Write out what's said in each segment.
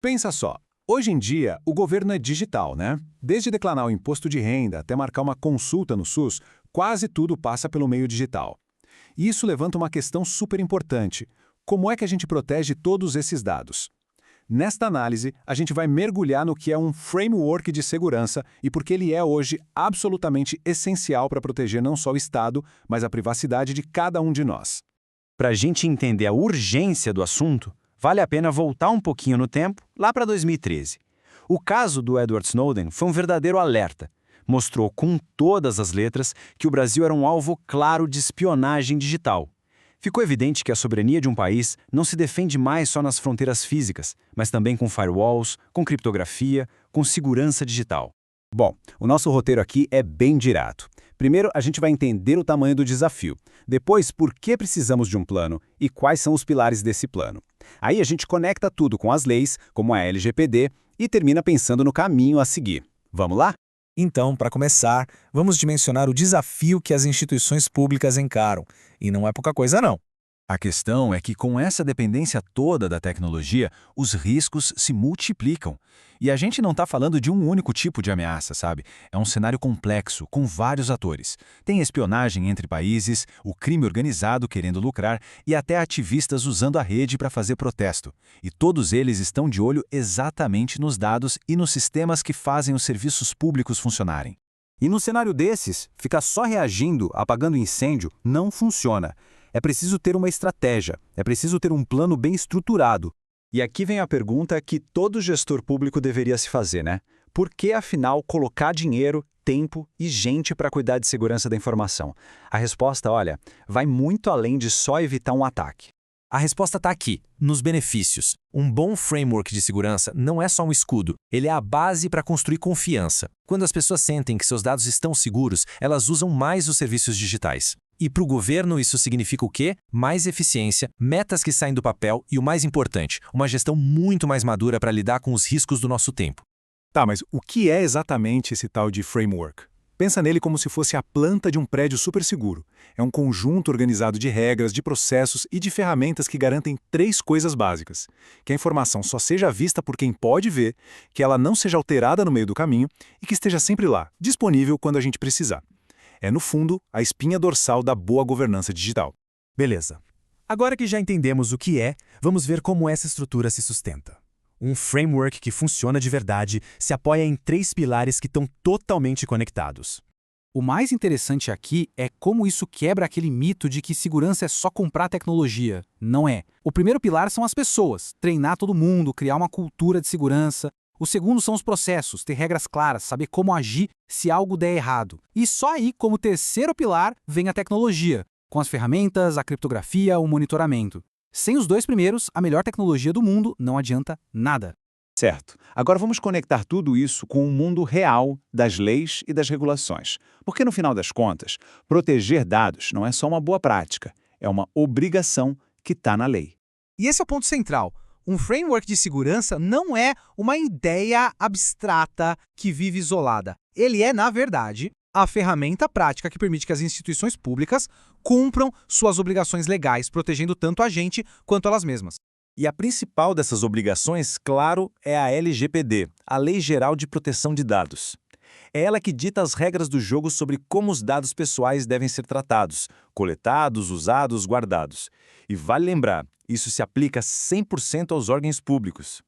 Pensa só, hoje em dia o governo é digital, né? Desde declarar o imposto de renda até marcar uma consulta no SUS, quase tudo passa pelo meio digital. E isso levanta uma questão super importante. Como é que a gente protege todos esses dados? Nesta análise, a gente vai mergulhar no que é um framework de segurança e por que ele é hoje absolutamente essencial para proteger não só o Estado, mas a privacidade de cada um de nós. Para a gente entender a urgência do assunto, vale a pena voltar um pouquinho no tempo, lá para 2013. O caso do Edward Snowden foi um verdadeiro alerta. Mostrou com todas as letras que o Brasil era um alvo claro de espionagem digital. Ficou evidente que a soberania de um país não se defende mais só nas fronteiras físicas, mas também com firewalls, com criptografia, com segurança digital. Bom, o nosso roteiro aqui é bem direto. Primeiro, a gente vai entender o tamanho do desafio. Depois, por que precisamos de um plano e quais são os pilares desse plano. Aí a gente conecta tudo com as leis, como a LGPD, e termina pensando no caminho a seguir. Vamos lá? Então, para começar, vamos dimensionar o desafio que as instituições públicas encaram. E não é pouca coisa, não. A questão é que, com essa dependência toda da tecnologia, os riscos se multiplicam. E a gente não está falando de um único tipo de ameaça, sabe? É um cenário complexo, com vários atores. Tem espionagem entre países, o crime organizado querendo lucrar e até ativistas usando a rede para fazer protesto. E todos eles estão de olho exatamente nos dados e nos sistemas que fazem os serviços públicos funcionarem. E no cenário desses, ficar só reagindo, apagando incêndio, não funciona. É preciso ter uma estratégia, é preciso ter um plano bem estruturado. E aqui vem a pergunta que todo gestor público deveria se fazer, né? Por que, afinal, colocar dinheiro, tempo e gente para cuidar de segurança da informação? A resposta, olha, vai muito além de só evitar um ataque. A resposta está aqui, nos benefícios. Um bom framework de segurança não é só um escudo, ele é a base para construir confiança. Quando as pessoas sentem que seus dados estão seguros, elas usam mais os serviços digitais. E para o governo isso significa o quê? Mais eficiência, metas que saem do papel e, o mais importante, uma gestão muito mais madura para lidar com os riscos do nosso tempo. Tá, mas o que é exatamente esse tal de framework? Pensa nele como se fosse a planta de um prédio super seguro. É um conjunto organizado de regras, de processos e de ferramentas que garantem três coisas básicas. Que a informação só seja vista por quem pode ver, que ela não seja alterada no meio do caminho e que esteja sempre lá, disponível quando a gente precisar. É, no fundo, a espinha dorsal da boa governança digital. Beleza. Agora que já entendemos o que é, vamos ver como essa estrutura se sustenta. Um framework que funciona de verdade se apoia em três pilares que estão totalmente conectados. O mais interessante aqui é como isso quebra aquele mito de que segurança é só comprar tecnologia. Não é. O primeiro pilar são as pessoas, treinar todo mundo, criar uma cultura de segurança. O segundo são os processos, ter regras claras, saber como agir se algo der errado. E só aí, como terceiro pilar, vem a tecnologia, com as ferramentas, a criptografia, o monitoramento. Sem os dois primeiros, a melhor tecnologia do mundo não adianta nada. Certo. Agora vamos conectar tudo isso com o mundo real das leis e das regulações. Porque, no final das contas, proteger dados não é só uma boa prática, é uma obrigação que está na lei. E esse é o ponto central. Um framework de segurança não é uma ideia abstrata que vive isolada. Ele é, na verdade, a ferramenta prática que permite que as instituições públicas cumpram suas obrigações legais, protegendo tanto a gente quanto elas mesmas. E a principal dessas obrigações, claro, é a LGPD, a Lei Geral de Proteção de Dados. É ela que dita as regras do jogo sobre como os dados pessoais devem ser tratados, coletados, usados, guardados. E vale lembrar, isso se aplica 100% aos órgãos públicos.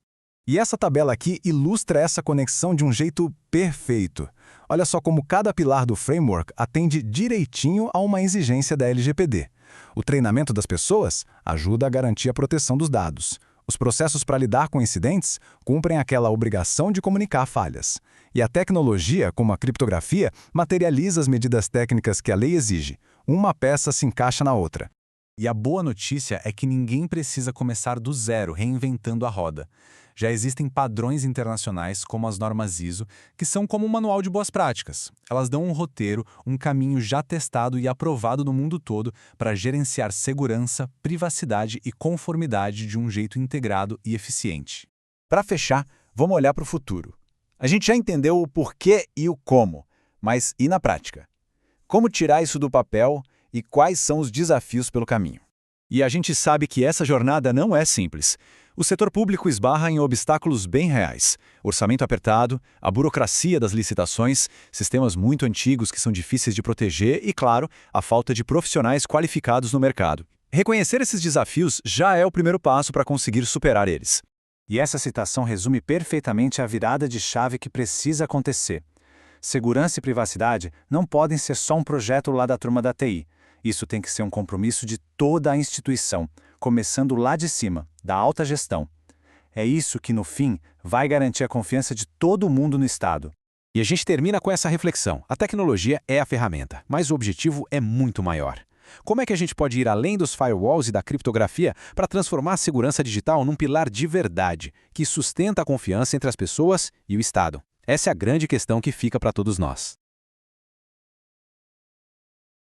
E essa tabela aqui ilustra essa conexão de um jeito perfeito. Olha só como cada pilar do framework atende direitinho a uma exigência da LGPD. O treinamento das pessoas ajuda a garantir a proteção dos dados. Os processos para lidar com incidentes cumprem aquela obrigação de comunicar falhas. E a tecnologia, como a criptografia, materializa as medidas técnicas que a lei exige. Uma peça se encaixa na outra. E a boa notícia é que ninguém precisa começar do zero, reinventando a roda. Já existem padrões internacionais, como as normas ISO, que são como um manual de boas práticas. Elas dão um roteiro, um caminho já testado e aprovado no mundo todo para gerenciar segurança, privacidade e conformidade de um jeito integrado e eficiente. Para fechar, vamos olhar para o futuro. A gente já entendeu o porquê e o como, mas e na prática? Como tirar isso do papel e quais são os desafios pelo caminho? E a gente sabe que essa jornada não é simples. O setor público esbarra em obstáculos bem reais. Orçamento apertado, a burocracia das licitações, sistemas muito antigos que são difíceis de proteger e, claro, a falta de profissionais qualificados no mercado. Reconhecer esses desafios já é o primeiro passo para conseguir superar eles. E essa citação resume perfeitamente a virada de chave que precisa acontecer. Segurança e privacidade não podem ser só um projeto lá da turma da TI. Isso tem que ser um compromisso de toda a instituição, começando lá de cima, da alta gestão. É isso que, no fim, vai garantir a confiança de todo mundo no Estado. E a gente termina com essa reflexão. A tecnologia é a ferramenta, mas o objetivo é muito maior. Como é que a gente pode ir além dos firewalls e da criptografia para transformar a segurança digital num pilar de verdade, que sustenta a confiança entre as pessoas e o Estado? Essa é a grande questão que fica para todos nós.